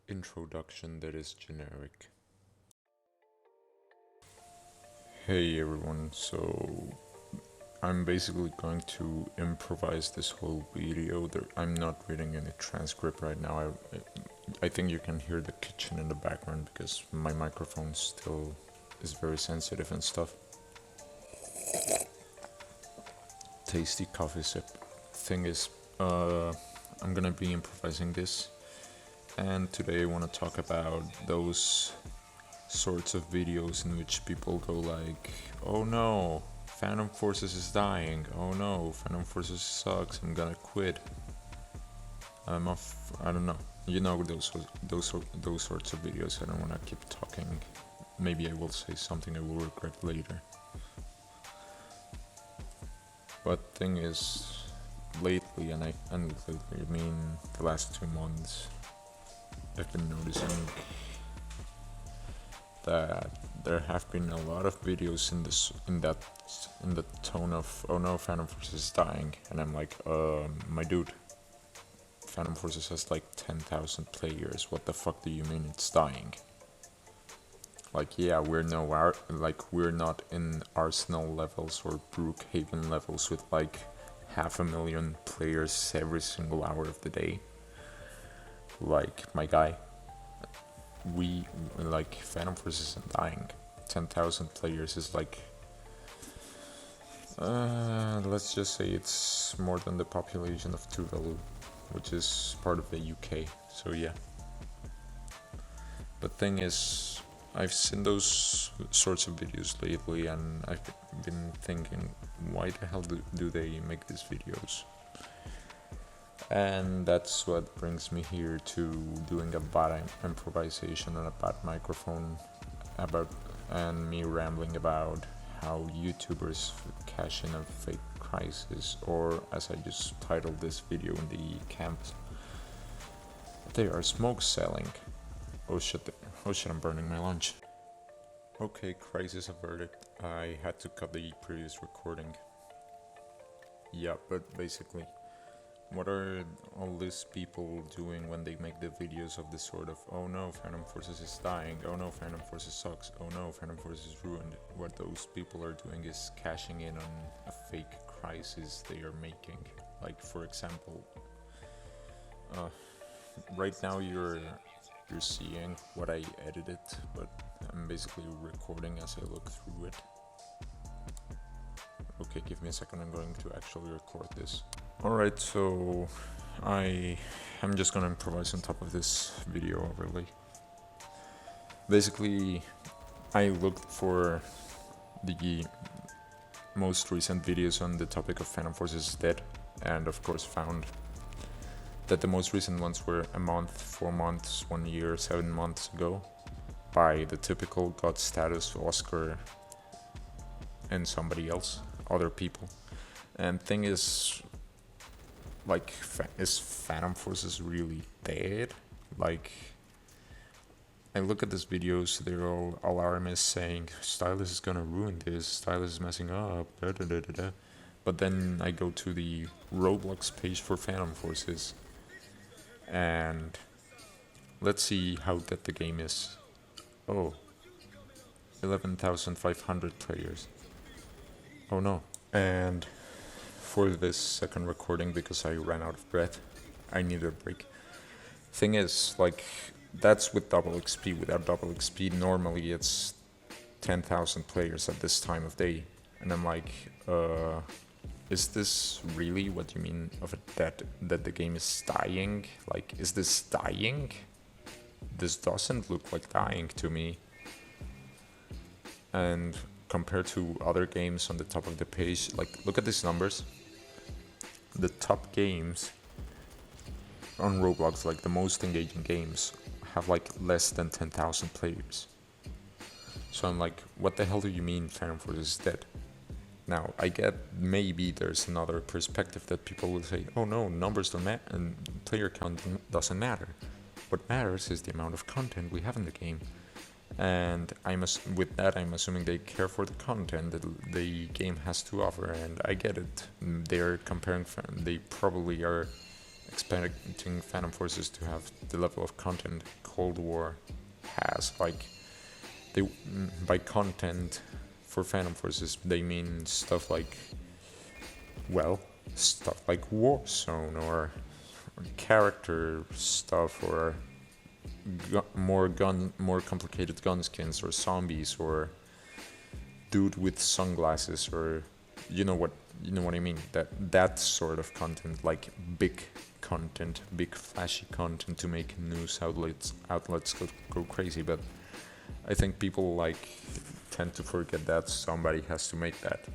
Introduction that is generic. Hey everyone, so I'm basically going to improvise this whole video. I'm not reading any transcript right now. I think you can hear the kitchen in the background because my microphone still is very sensitive and stuff. Tasty coffee sip. Thing is, I'm gonna be improvising this, and today I want to talk about those sorts of videos in which people go like, oh no, Phantom Forces is dying, oh no, Phantom Forces sucks, I'm gonna quit, I'm off, I don't know, you know, those sorts of videos. I don't want to keep talking. Maybe I will say something I will regret later. But thing is, lately, and lately I mean the last 2 months, I've been noticing that there have been a lot of videos in the tone of, oh no, Phantom Forces is dying, and I'm like, my dude, Phantom Forces has like 10,000 players. What the fuck do you mean it's dying? Like, yeah, we're not in Arsenal levels or Brookhaven levels with like 500,000 players every single hour of the day. Like, my guy, we like Phantom Forces isn't dying. 10,000 players is like, let's just say it's more than the population of Tuvalu, which is part of the UK. So yeah. The thing is, I've seen those sorts of videos lately, and I've been thinking, why the hell do they make these videos? And that's what brings me here to doing a bad improvisation on a bad microphone and me rambling about how YouTubers cash in a fake crisis, or as I just titled this video in the camp, they are smoke selling. Oh shit, I'm burning my lunch. Okay, crisis averted. I had to cut the previous recording. Yeah, but basically, what are all these people doing when they make the videos of this sort of, oh no, Phantom Forces is dying, oh no, Phantom Forces sucks, oh no, Phantom Forces is ruined? What those people are doing is cashing in on a fake crisis they are making. Like, for example, right now you're seeing what I edited, but I'm basically recording as I look through it. Okay, give me a second, I'm going to actually record this. Alright, so I'm just gonna improvise on top of this video overlay. Basically, I looked for the most recent videos on the topic of Phantom Forces is dead, and of course found that the most recent ones were a month, 4 months, 1 year, 7 months ago, by the typical God Status, Oscar, and somebody else, other people. And thing is, like, is Phantom Forces really dead? Like, I look at these videos, they're all alarmists saying, Stylus is gonna ruin this, Stylus is messing up, da da da da da. But then I go to the Roblox page for Phantom Forces, and let's see how dead the game is. Oh, 11,500 players. Oh no. And for this second recording, because I ran out of breath, I needed a break. Thing is, like, that's with double XP. Without double XP, normally it's 10,000 players at this time of day. And I'm like, is this really what you mean of it, that the game is dying? Like, is this dying? This doesn't look like dying to me. And compared to other games on the top of the page, like, look at these numbers. The top games on Roblox, like the most engaging games, have like less than 10,000 players. So I'm like, what the hell do you mean Phantom Forces is dead? Now, I get maybe there's another perspective that people will say, oh no, numbers don't matter and player count doesn't matter. What matters is the amount of content we have in the game. And with that, I'm assuming they care for the content that the game has to offer, and I get it. They're comparing, they probably are expecting Phantom Forces to have the level of content Cold War has. Like, by content for Phantom Forces, they mean stuff like, well, stuff like Warzone or character stuff, or more complicated gun skins, or zombies, or dude with sunglasses, or you know what I mean. That sort of content, like big content, big flashy content to make news outlets go crazy. But I think people tend to forget that somebody has to make that.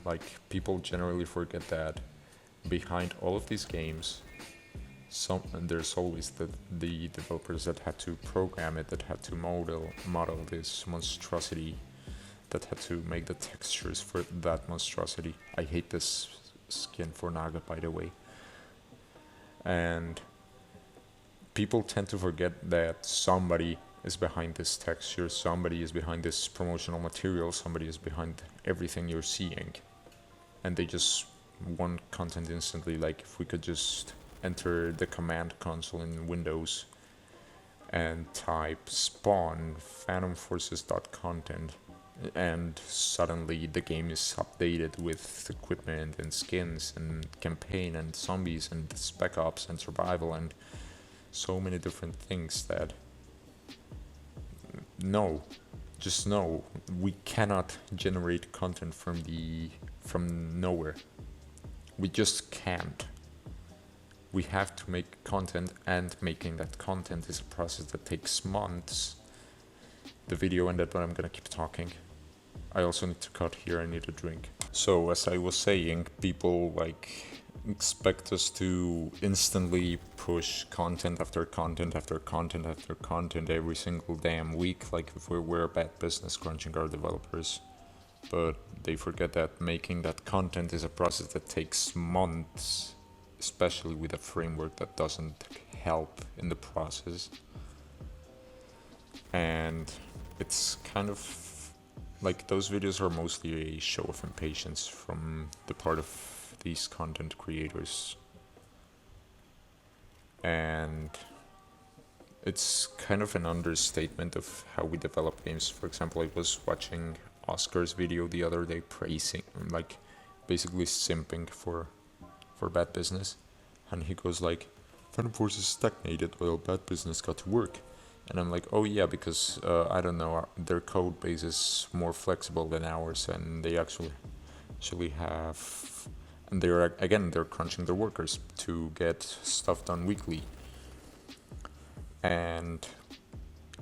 Like, people generally forget that behind all of these games, there's always the developers that had to program it, that had to model this monstrosity, that had to make the textures for that monstrosity. I hate this skin for Naga, by the way. And people tend to forget that somebody is behind this texture, somebody is behind this promotional material, somebody is behind everything you're seeing. And they just want content instantly. Like, if we could just enter the command console in Windows and type spawn phantomforces.content, and suddenly the game is updated with equipment and skins and campaign and zombies and spec ops and survival and so many different things, that no, we cannot generate content from nowhere. We just can't. We have to make content, and making that content is a process that takes months. The video ended, but I'm gonna keep talking. I also need to cut here, I need a drink. So, as I was saying, people expect us to instantly push content after content after content after content every single damn week, like if we're a bad business crunching our developers. But they forget that making that content is a process that takes months, especially with a framework that doesn't help in the process. And it's kind of like, those videos are mostly a show of impatience from the part of these content creators. And it's kind of an understatement of how we develop games. For example, I was watching Oscar's video the other day praising, basically simping for Bad Business, and he goes like, Phantom Forces stagnated while Bad Business got to work. And I'm like, oh yeah, because I don't know, their code base is more flexible than ours, and they actually have, and they're crunching their workers to get stuff done weekly. And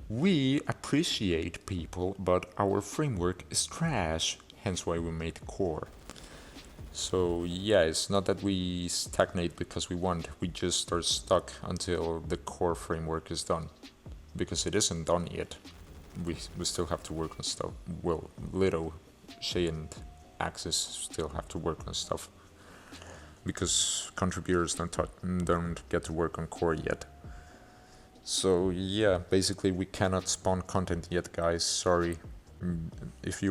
we appreciate people, but our framework is trash, hence why we made Core. So yeah, it's not that we stagnate because we want, we just are stuck until the Core framework is done. Because it isn't done yet. We still have to work on stuff. Well, Lido, Shay, and Axis still have to work on stuff. Because contributors don't get to work on Core yet. So yeah, basically we cannot spawn content yet, guys. Sorry. If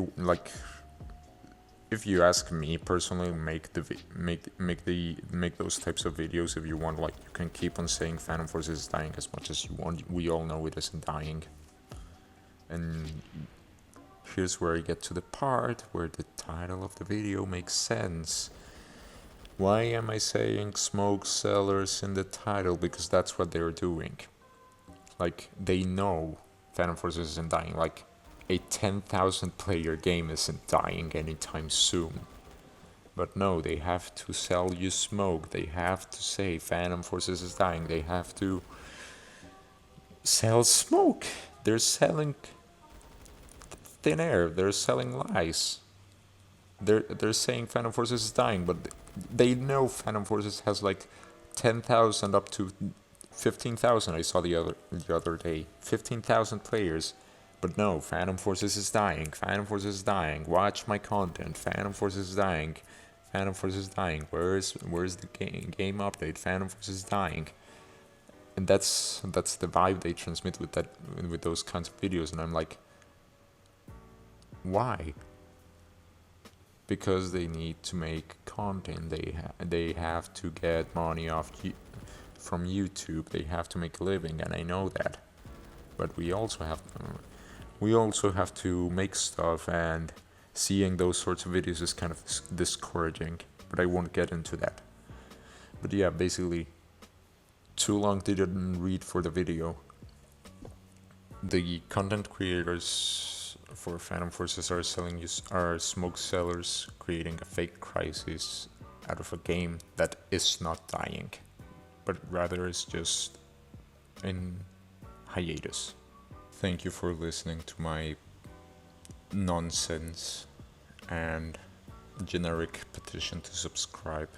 you ask me personally, make those types of videos if you want. Like, you can keep on saying Phantom Forces is dying as much as you want. We all know it isn't dying. And here's where I get to the part where the title of the video makes sense. Why am I saying smoke sellers in the title? Because that's what they're doing. Like, they know Phantom Forces isn't dying. Like, a 10,000 player game isn't dying anytime soon. But no, they have to sell you smoke. They have to say Phantom Forces is dying. They have to sell smoke. They're selling thin air. They're selling lies. They're saying Phantom Forces is dying, but they know Phantom Forces has 10,000 up to 15,000. I saw the other day, 15,000 players. But no, Phantom Forces is dying. Phantom Forces is dying. Watch my content. Phantom Forces is dying. Phantom Forces is dying. Where's the game update? Phantom Forces is dying. And that's the vibe they transmit with those kinds of videos. And I'm like, why? because they need to make content. They have to get money from YouTube. They have to make a living, and I know that. But we also have to make stuff, and seeing those sorts of videos is kind of discouraging. But I won't get into that. But yeah, basically, too long didn't read for the video. The content creators for Phantom Forces are smoke sellers creating a fake crisis out of a game that is not dying, but rather is just in hiatus. Thank you for listening to my nonsense and generic petition to subscribe.